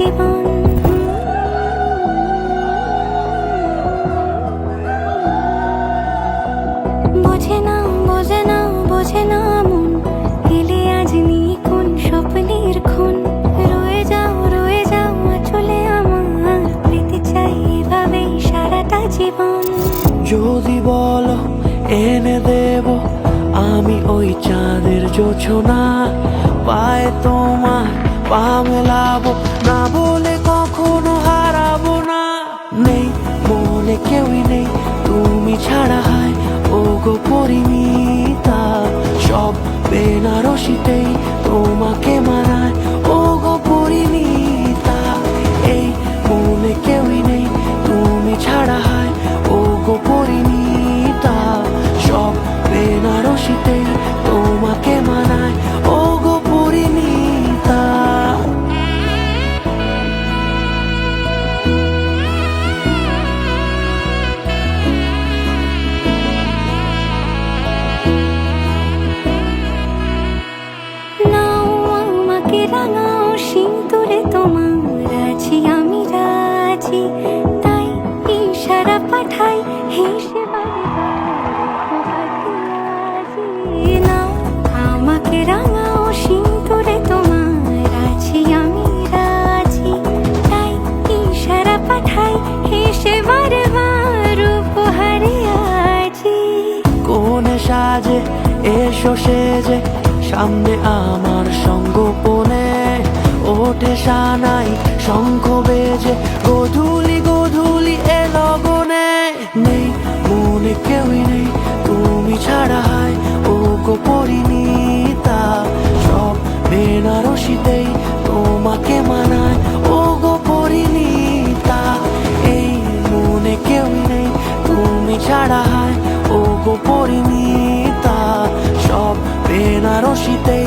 জীবন। বোঝে না বোঝে না বোঝে না মন, এলে আজ নিখুন স্বপ্নের খুন। রয়ে যাও চলে আমার, পেতে চাই এভাবেই সারাটা জীবন। যদি বলো এনে দেব আমি ওই চাঁদের জোছনা, পায়ে তোমার পা মেলাবো, না বলে কখনো হারাবো না। নেই মনে কেউই নেই তুমি ছাড়া, হায় ও গো পরিমিতা। সব বেনারসিতেই তোমাকে মানায় ও গো পরিমিতা। এই মনে কেউই নেই তুমি ছাড়া, হায় ও গো পরিমিতা। সব বেনারসিতেই তোমাকে মানায় ও গো পরিমিতা। নাও আমাকে রাঙাও সিঁদুরে তোমার, আছি আমি রাজি। তাই ইশারা পাঠাই হেসে নাও আমাকে রাঙাও সিঁদুরে তোমার, আছি আমি রাজি। তাই ইশারা পাঠাই হেসে বারবার উপহারে আজি। কোনে সাজে এসো সেজে সামনে আমার সঙ্গোপনে, ওঠে সানাই শঙ্খ বেজে গধূলি গধূলি এ লগনে। নেই মনে কেউই নেই তুমি ছাড়া, হায় ও গো পরিণীতা। সব বেনারসিতেই তোমাকে মানায় ও গো পরিণীতা। এই মনে কেউই নেই তুমি ছাড়া, হায় ও গো পরিণীতা। সব বেনারসিতে